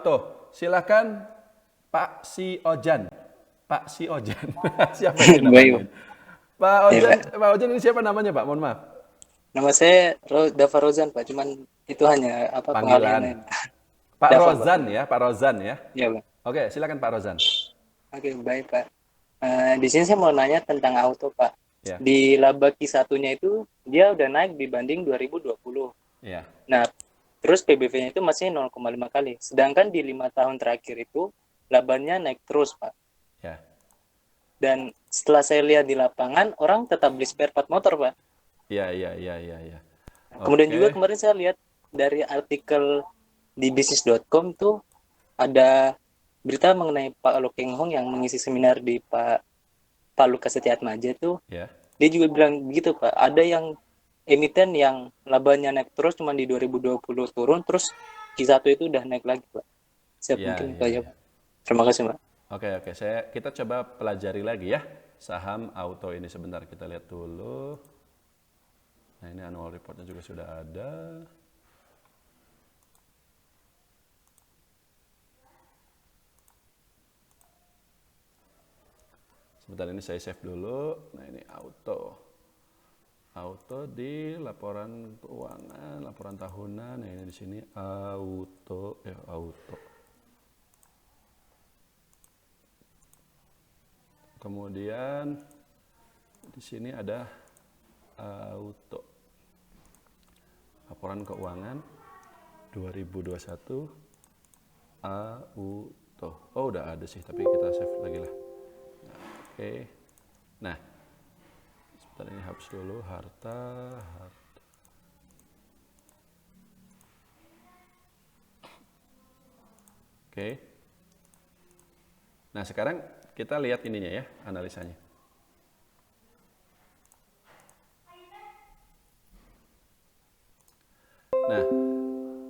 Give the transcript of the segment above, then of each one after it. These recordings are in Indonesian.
Tuh, silakan Pak Si Ojan. Pak Si Ojan. Siapa ini namanya? Baik, Pak ya Ojan, Pak. Pak Ojan ini siapa namanya, Pak? Mohon maaf. Nama saya Dava Rozan Pak, cuman itu hanya apa pengalihan Panggilan. aja. Pak Dava Pak. Rozan ya, Pak Rozan ya. Ya Pak. Oke, silakan Pak Rozan. Oke, baik Pak. Di sini saya mau nanya tentang auto Pak. Ya, Di laba Q1-nya itu dia udah naik dibanding 2020. ya, Nah, terus PBV-nya itu masih 0,5 kali. Sedangkan di 5 tahun terakhir itu labanya naik terus Pak. ya, Dan setelah saya lihat di lapangan, orang tetap beli spare part motor Pak. ya, ya, ya, ya, ya. Kemudian juga Oke, kemarin saya lihat dari artikel di bisnis.com tuh ada berita mengenai Pak Lokeng Hong yang mengisi seminar di Pak Lukas Setiatmaja tuh. ya, Dia juga bilang begitu Pak. Ada yang emiten yang labanya naik terus cuma di 2020 turun terus Q1 itu udah naik lagi Pak. Siap ya, mungkin itu ya, aja ya. Pak. Terima kasih Pak. Oke, oke. Kita coba pelajari lagi ya saham auto ini sebentar kita lihat dulu. Nah, ini annual reportnya juga sudah ada. Sebentar ini saya save dulu. Nah, ini auto. Auto di laporan keuangan, laporan tahunan. Nah, ini di sini auto, ya auto. Kemudian di sini ada auto. Laporan keuangan 2021 auto. Oh, udah ada sih, tapi kita save lagi lah. Nah, oke. Nah, sebentar ini hapus dulu harta. Oke. Nah, sekarang kita lihat ininya ya, analisanya. Nah,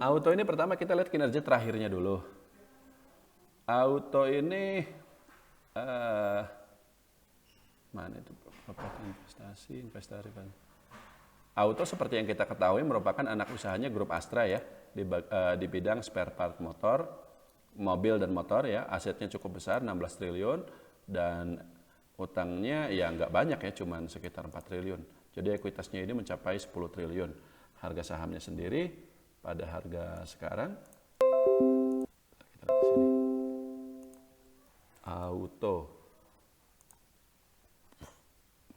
auto ini pertama kita lihat kinerja terakhirnya dulu. Auto ini eh mana itu properti investasi kan. Auto seperti yang kita ketahui merupakan anak usahanya grup Astra ya di bidang spare part motor, mobil dan motor ya. Asetnya cukup besar 16 triliun dan utangnya ya nggak banyak ya, cuman sekitar 4 triliun. Jadi ekuitasnya ini mencapai 10 triliun. Harga sahamnya sendiri pada harga sekarang kita lihat di sini. Auto.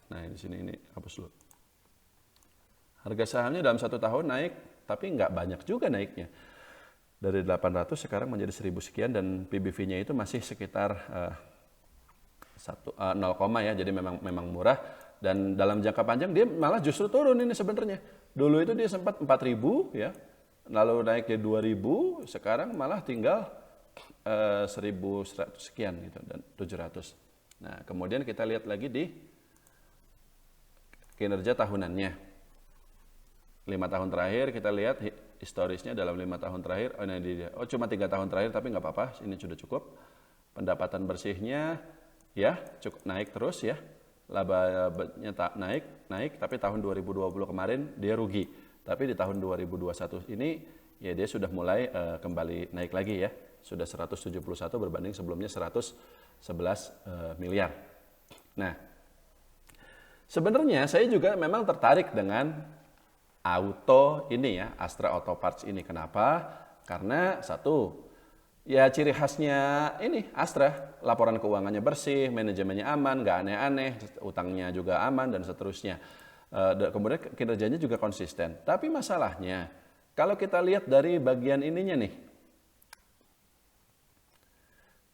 Nah, di sini ini hapus dulu. Harga sahamnya dalam 1 tahun naik, tapi nggak banyak juga naiknya. Dari 800 sekarang menjadi 1000 sekian dan PBV-nya itu masih sekitar 0, ya, jadi memang murah dan dalam jangka panjang dia malah justru turun ini sebenarnya. Dulu itu dia sempat 4.000 ya, lalu naik ke 2.000, sekarang malah tinggal 1.100 sekian gitu dan 700. Nah, kemudian kita lihat lagi di kinerja tahunannya. 5 tahun terakhir kita lihat historisnya dalam 5 tahun terakhir. Cuma 3 tahun terakhir tapi nggak apa-apa, ini sudah cukup. Pendapatan bersihnya ya cukup naik terus ya, labanya naik tapi tahun 2020 kemarin dia rugi, tapi di tahun 2021 ini ya dia sudah mulai kembali naik lagi ya, sudah 171 berbanding sebelumnya 111 miliar. Nah, sebenarnya saya juga memang tertarik dengan auto ini ya, Astra Auto Parts ini. Kenapa? Karena satu, ya ciri khasnya ini Astra, laporan keuangannya bersih, manajemennya aman, nggak aneh-aneh, utangnya juga aman dan seterusnya. Kemudian kinerjanya juga konsisten. Tapi masalahnya, kalau kita lihat dari bagian ininya nih,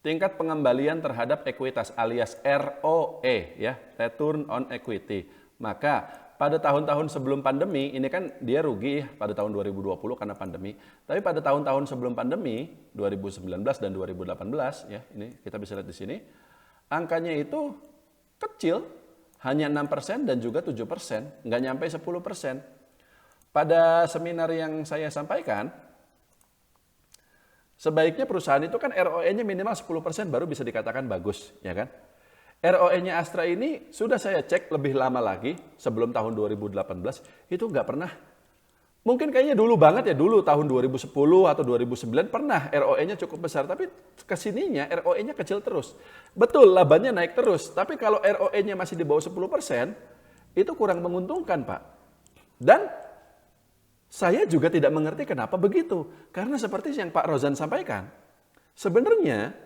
tingkat pengembalian terhadap ekuitas alias ROE ya, Return on Equity. Maka pada tahun-tahun sebelum pandemi, ini kan dia rugi pada tahun 2020 karena pandemi. Tapi pada tahun-tahun sebelum pandemi, 2019 dan 2018 ya, ini kita bisa lihat di sini, angkanya itu kecil, hanya 6% dan juga 7%, nggak nyampe 10%. Pada seminar yang saya sampaikan, sebaiknya perusahaan itu kan ROE-nya minimal 10% baru bisa dikatakan bagus, ya kan? ROE-nya Astra ini sudah saya cek lebih lama lagi, sebelum tahun 2018, itu nggak pernah Mungkin kayaknya dulu banget ya, dulu tahun 2010 atau 2009 pernah ROE-nya cukup besar, tapi kesininya ROE-nya kecil terus. Betul, labanya naik terus, tapi kalau ROE-nya masih di bawah 10%, itu kurang menguntungkan, Pak. Dan saya juga tidak mengerti kenapa begitu. Karena seperti yang Pak Rozan sampaikan, sebenarnya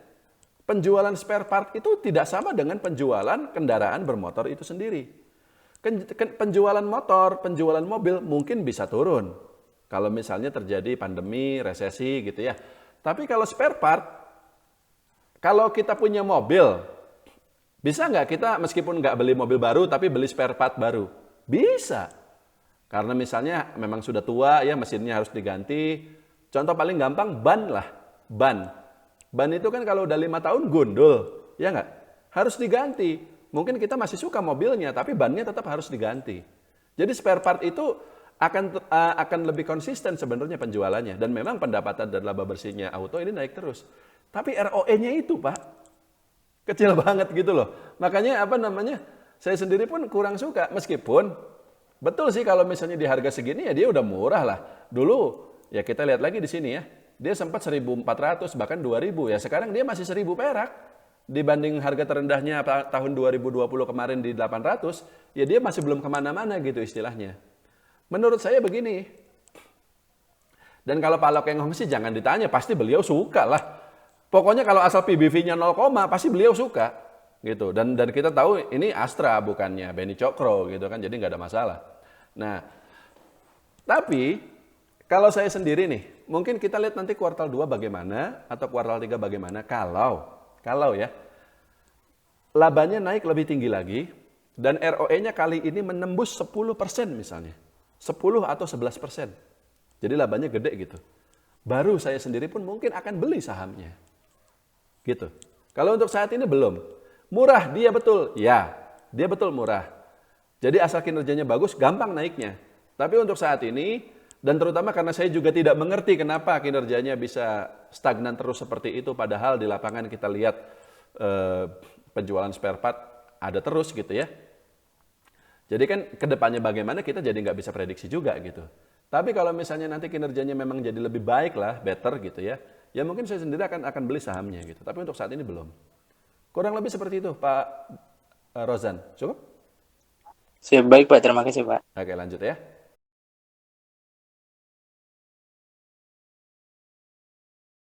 penjualan spare part itu tidak sama dengan penjualan kendaraan bermotor itu sendiri. Penjualan motor, penjualan mobil mungkin bisa turun. Kalau misalnya terjadi pandemi, resesi gitu ya. Tapi kalau spare part, kalau kita punya mobil, bisa nggak kita meskipun nggak beli mobil baru tapi beli spare part baru? Bisa. Karena misalnya memang sudah tua ya, mesinnya harus diganti. Contoh paling gampang ban lah, ban. Ban itu kan kalau udah 5 tahun gundul, ya nggak? Harus diganti. Mungkin kita masih suka mobilnya, tapi bannya tetap harus diganti. Jadi spare part itu akan lebih konsisten sebenarnya penjualannya. Dan memang pendapatan dan laba bersihnya auto ini naik terus. Tapi ROE-nya itu, Pak, kecil banget gitu loh. Makanya saya sendiri pun kurang suka. Meskipun betul sih kalau misalnya di harga segini ya dia udah murah lah. Dulu ya kita lihat lagi di sini ya. Dia sempat 1.400 bahkan 2.000 ya. Sekarang dia masih 1.000 perak. Dibanding harga terendahnya tahun 2020 kemarin di 800, ya dia masih belum kemana-mana gitu istilahnya. Menurut saya begini, dan kalau Pak Lokeng Hong sih jangan ditanya, pasti beliau suka lah. Pokoknya kalau asal PBV-nya 0, pasti beliau suka. Gitu. Dan kita tahu ini Astra bukannya Beni Cokro gitu kan, jadi nggak ada masalah. Nah, tapi kalau saya sendiri nih, mungkin kita lihat nanti kuartal 2 bagaimana, atau kuartal 3 bagaimana, kalau ya, labanya naik lebih tinggi lagi, dan ROE-nya kali ini menembus 10% misalnya. 10 atau 11%. Jadi labanya gede gitu. Baru saya sendiri pun mungkin akan beli sahamnya. Gitu. Kalau untuk saat ini belum. Murah, dia betul. Ya, dia betul murah. Jadi asal kinerjanya bagus, gampang naiknya. Tapi untuk saat ini, dan terutama karena saya juga tidak mengerti kenapa kinerjanya bisa stagnan terus seperti itu, padahal di lapangan kita lihat penjualan spare part ada terus gitu ya. Jadi kan kedepannya bagaimana kita jadi nggak bisa prediksi juga gitu. Tapi kalau misalnya nanti kinerjanya memang jadi lebih baik lah, better gitu ya, ya mungkin saya sendiri akan beli sahamnya gitu. Tapi untuk saat ini belum. Kurang lebih seperti itu Pak Rozan. Cukup? Siap, baik Pak, terima kasih Pak. Oke lanjut ya.